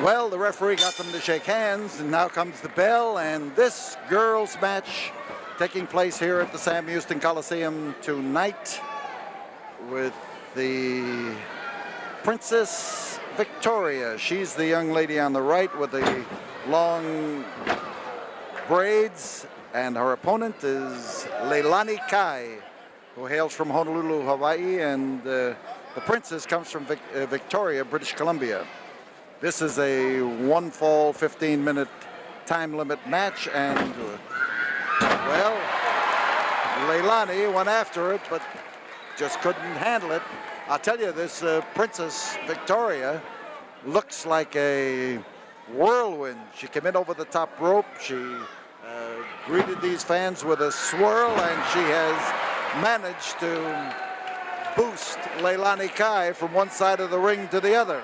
Well, the referee got them to shake hands, and now comes the bell, and this girls' match taking place here at the Sam Houston Coliseum tonight with the Princess Victoria. She's the young lady on the right with the long braids, and her opponent is Leilani Kai, who hails from Honolulu, Hawaii, and the princess comes from Victoria, British Columbia. This is a one fall, 15-minute time limit match, and well, Leilani went after it, but just couldn't handle it. I'll tell you, this Princess Victoria looks like a whirlwind. She came in over the top rope. She greeted these fans with a swirl, and she has managed to boost Leilani Kai from one side of the ring to the other.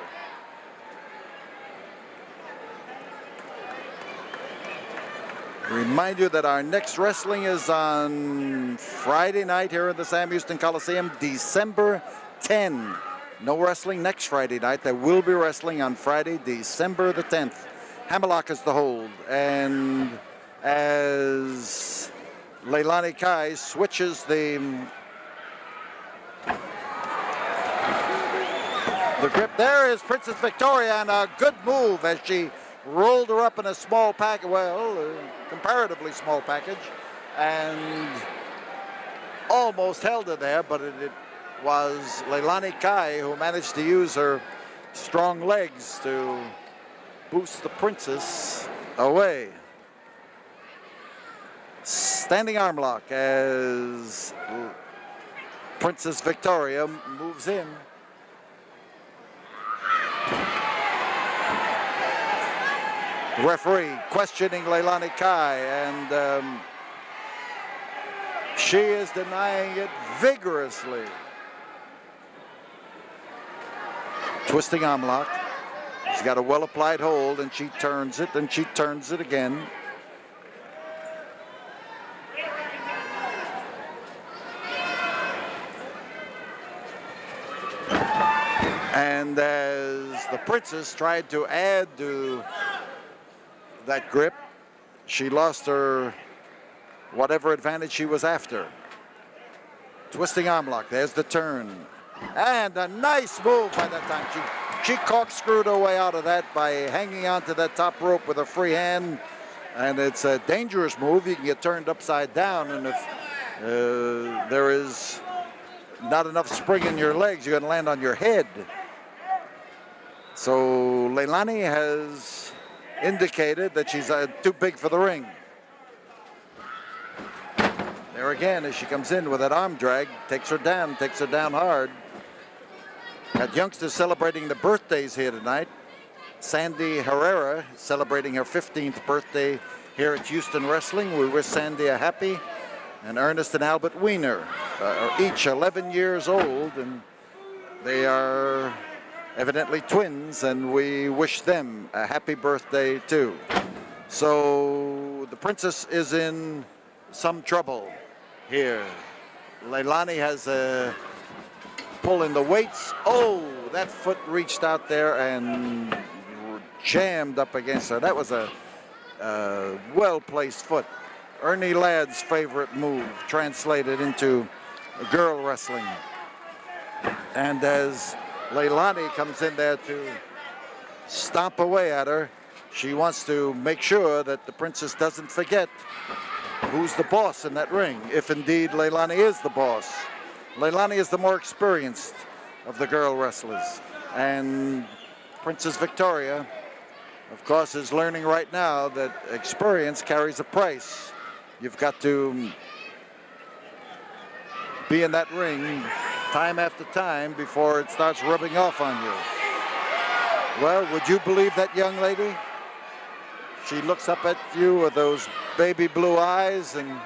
Remind you that our next wrestling is on Friday night here at the Sam Houston Coliseum, December 10. No wrestling next Friday night. There will be wrestling on Friday, December the 10th. Hammerlock is the hold, and as Leilani Kai switches the grip, there is Princess Victoria, and a good move as she rolled her up in a small package, well, comparatively small package, and almost held her there, but it was Leilani Kai who managed to use her strong legs to boost the princess away. Standing arm lock as Princess Victoria moves in. Referee questioning Leilani Kai, and she is denying it vigorously. Twisting arm lock. She's got a well-applied hold, and she turns it, and she turns it again. And as the princess tried to add to that grip, she lost her whatever advantage she was after. Twisting arm lock, there's the turn. And a nice move by that time. She corkscrewed her way out of that by hanging onto that top rope with a free hand. And it's a dangerous move. You can get turned upside down, and if there is not enough spring in your legs, you're gonna land on your head. So Leilani has indicated that she's too big for the ring. There again, as she comes in with that arm drag, takes her down hard. Got youngsters celebrating the birthdays here tonight. Sandy Herrera celebrating her 15th birthday here at Houston Wrestling. We wish Sandy a happy. And Ernest and Albert Wiener are each 11 years old, and they are evidently twins, and we wish them a happy birthday too. So the princess is in some trouble here. Leilani has a pull in the weights. Oh, that foot reached out there and jammed up against her. That was a well-placed foot. Ernie Ladd's favorite move translated into girl wrestling. And as Leilani comes in there to stomp away at her, she wants to make sure that the princess doesn't forget who's the boss in that ring, if indeed Leilani is the boss. Leilani is the more experienced of the girl wrestlers, and Princess Victoria, of course, is learning right now that experience carries a price. You've got to be in that ring time after time before it starts rubbing off on you. Well, would you believe that young lady? She looks up at you with those baby blue eyes and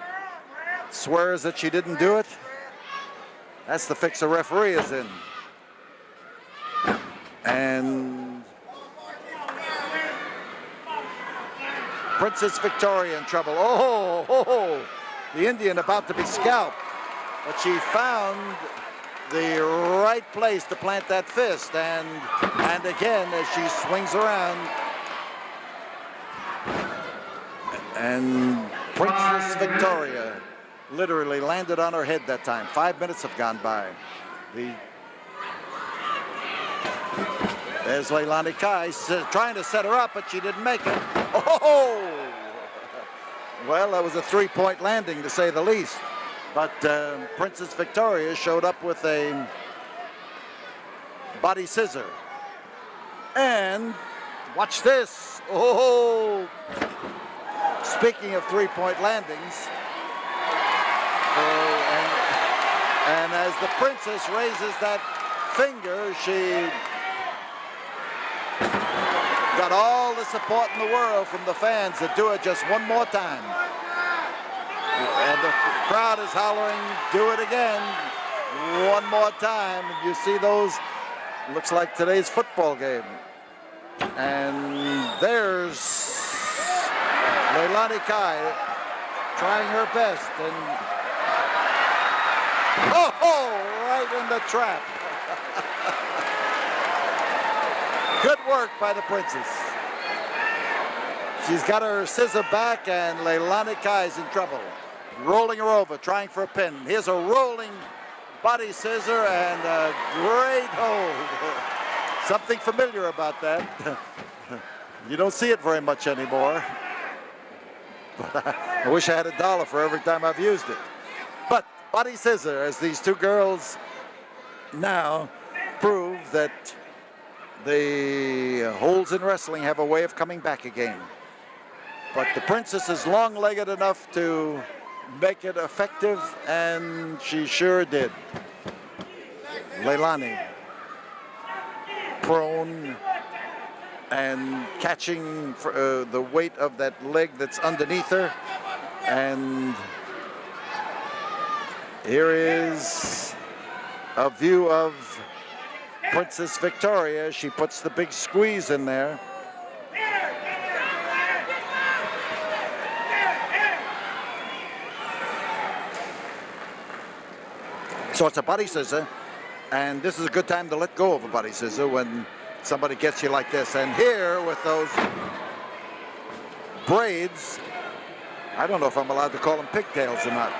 swears that she didn't do it. That's the fix a referee is in. And Princess Victoria in trouble. Oh, the Indian about to be scalped. But she found the right place to plant that fist. And again, as she swings around. And Princess Victoria literally landed on her head that time. 5 minutes have gone by. There's Leilani Kai trying to set her up, but she didn't make it. Oh! Well, that was a three-point landing, to say the least. But Princess Victoria showed up with a body scissor. And watch this. Oh! Speaking of three-point landings, and as the princess raises that finger, she got all the support in the world from the fans to do it just one more time. And the crowd is hollering, do it again, one more time. And you see those, looks like today's football game. And there's Leilani Kai trying her best, and right in the trap. Good work by the princess. She's got her scissor back, and Leilani Kai is in trouble. Rolling her over, trying for a pin. Here's a rolling body scissor and a great hold. Something familiar about that. You don't see it very much anymore. But I wish I had $1 for every time I've used it. But body scissor, as these two girls now prove that the holds in wrestling have a way of coming back again. But the princess is long-legged enough to make it effective, and she sure did. Leilani prone and catching the weight of that leg that's underneath her. And here is a view of Princess Victoria. She puts the big squeeze in there. So it's a body scissor, and this is a good time to let go of a body scissor when somebody gets you like this. And here with those braids, I don't know if I'm allowed to call them pigtails or not.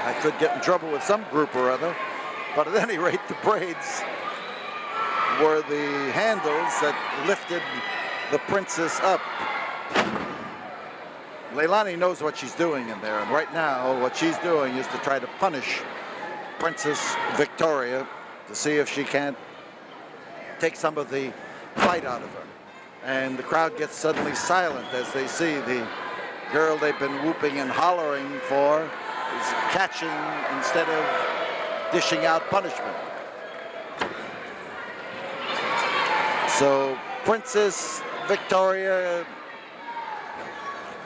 I could get in trouble with some group or other, but at any rate, the braids were the handles that lifted the princess up. Leilani knows what she's doing in there, and right now what she's doing is to try to punish Princess Victoria to see if she can't take some of the fight out of her. And the crowd gets suddenly silent as they see the girl they've been whooping and hollering for is catching instead of dishing out punishment. So Princess Victoria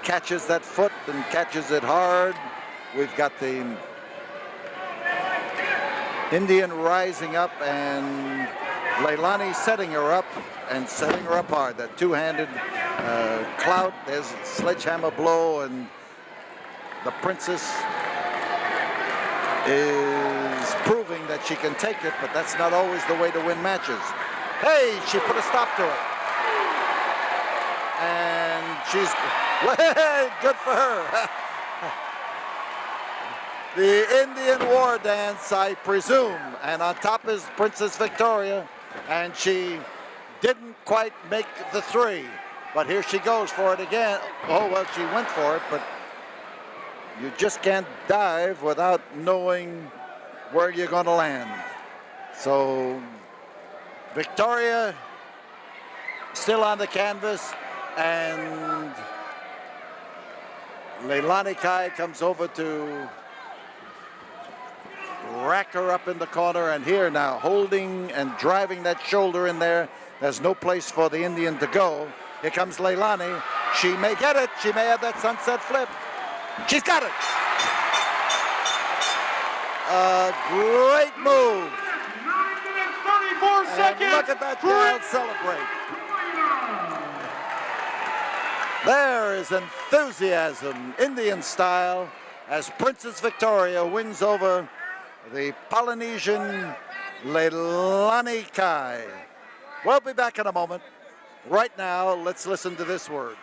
catches that foot and catches it hard. We've got the Indian rising up and Leilani setting her up and setting her up hard. That two-handed clout, there's a sledgehammer blow, and the princess is proving that she can take it, but that's not always the way to win matches. Hey, she put a stop to it. And she's, good for her. The Indian war dance, I presume. And on top is Princess Victoria, and she didn't quite make the three. But here she goes for it again. Oh, well, she went for it, but you just can't dive without knowing where you're going to land. So Victoria still on the canvas, and Leilani Kai comes over to rack her up in the corner, and here now holding and driving that shoulder in there. There's no place for the Indian to go. Here comes Leilani. She may get it. She may have that sunset flip. She's got it. A great move. 34 seconds. Look at that crowd celebrate. There is enthusiasm, Indian style, as Princess Victoria wins over the Polynesian Leilani Kai. We'll be back in a moment. Right now, let's listen to this word.